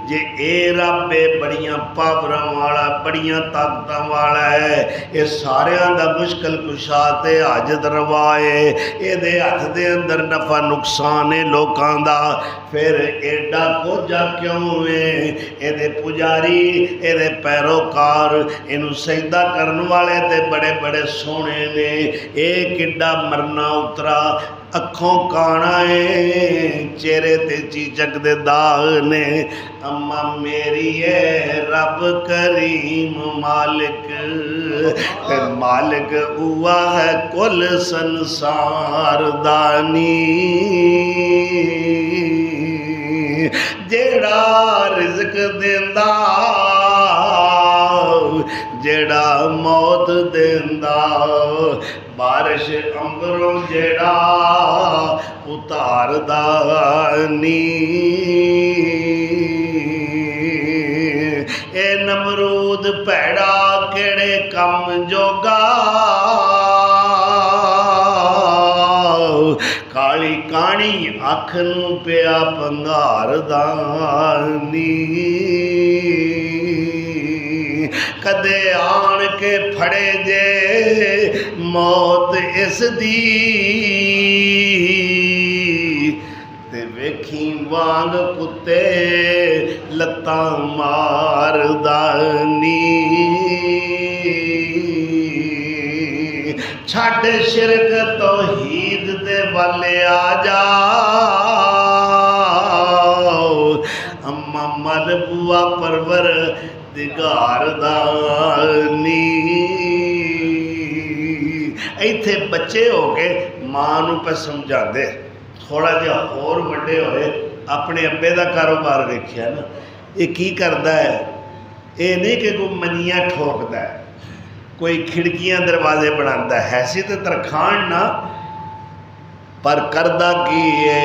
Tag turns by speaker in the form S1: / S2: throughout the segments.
S1: जे ए रब है बड़िया पावर वाला बड़िया ताकत वाला है, ये सारिया का मुश्किल कुशा ते हाजत रवा है, ये हथ दे अंदर नफा नुकसान है लोगों का। फिर एडा कोजा क्यों है? ये पुजारी ये पैरोकार इनू सजदा करने वाले ते बड़े बड़े सोने ने, ये किड्डा मरना उतरा अखों काना है, चेहरे ते चीचक दे दाग ने। अम्मा मेरी है रब करीम मालिक, ते मालिक हुआ है कुल संसार दानी, जेड़ा रिज़्क देंदा जेड़ा मौत देंदा, बारिश अंबरों जेड़ा उतारदा नी। ए नमरूद भैड़ा केड़े कम जोगा, काली काणी अख नूं पिया पंगारदा नी। कदे आन के फड़े जे मौत इस दी, ते वेखी वांग कुत्ते लत्तां मारदा नी। छड्ड शिरक तौहीद दे वाले आ जा, अम्मा मल बुआ परवर दिगार दानी। इत्थे बच्चे हो के मां नूं पे समझाते, थोड़ा जिहा होर वड्डे होए अपने अब्बे का कारोबार वेखिया ना, ये की करता है? ये नहीं कि कोई मनिया ठोकता है, कोई खिड़कियां दरवाजे बनाता है, ऐसी तो तरखान ना, पर करदा की है?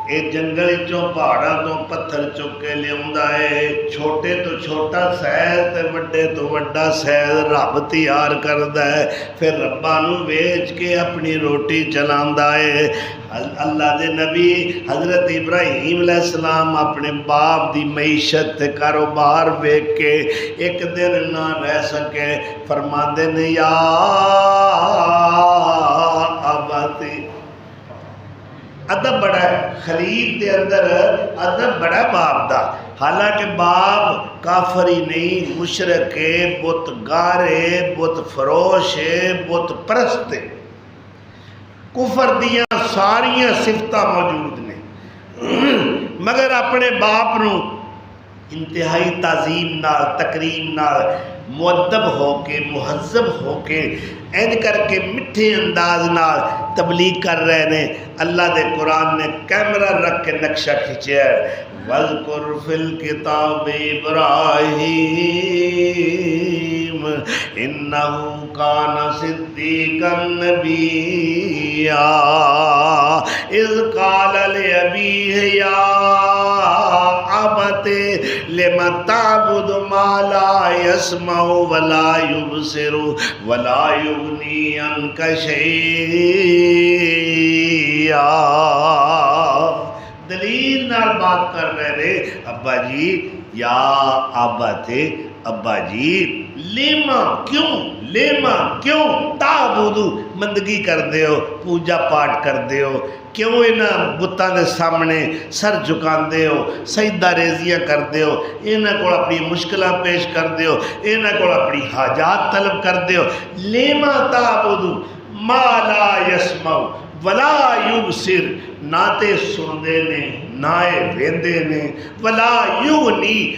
S1: ये जंगल चों पहाड़ों तो पत्थर चुक के लिया है, छोटे तो छोटा सैर ते वड्डे तो वड्डा सैर रब तैयार करता है, फिर रब्बा नूं वेच के अपनी रोटी चलांदा है। अल्लाह दे नबी हज़रत इब्राहीम अलैहिस्सलाम अपने बाप दी मईशत ते कारोबार वेख के एक दिन ना रह सके, फरमांदे ने या अबाती। अदब बड़ा है खलील के अंदर, अदब बड़ा बाप दा। हालांकि बाप काफर ही नहीं, मुशरक है, बुत गारे, बुत फरोश है, बुत परस्त है, कुफर दियाँ सारियां सिफतां मौजूद ने, मगर अपने बाप नूं इंतहाई ताजीम नाल तकरीम नाल मुअद्दब होके मुहज़्ज़ब होके इंज करके मिठे अंदाज नाल तबलीग कर रहे ने। अल्लाह दे कुरान ने कैमरा रख के नक्शा खिंचा है, वज़कुर फिल किताब इब्राहीम इन्नहु काना सिद्दीक़न नबिय्या इज़ क़ाल लिअबीहि या अबती लिम तअबुदु मा ला यस्मउ वला युबसिरु वला युगनी अन्का शैआ। दलील नाल बात कर रहे थे, अब्बा जी या अब्बा थे, अब्बा जी लेमा क्यों, लेमा क्यों ताबुदु बंदगी करते हो, पूजा पाठ करते हो, क्यों इन्हां बुतां दे सामने सर झुकाते हो, सजदा रेजियां करते हो, इन्हां कोल अपनी मुश्किलां पेश करते हो, इन्हां कोल अपनी हाजात तलब करते हो। लेमा ताबुदु मा ला यस्मउ वला युबसिर, ना ते सुनते ने ना ये वेंदे ने, वला युगनी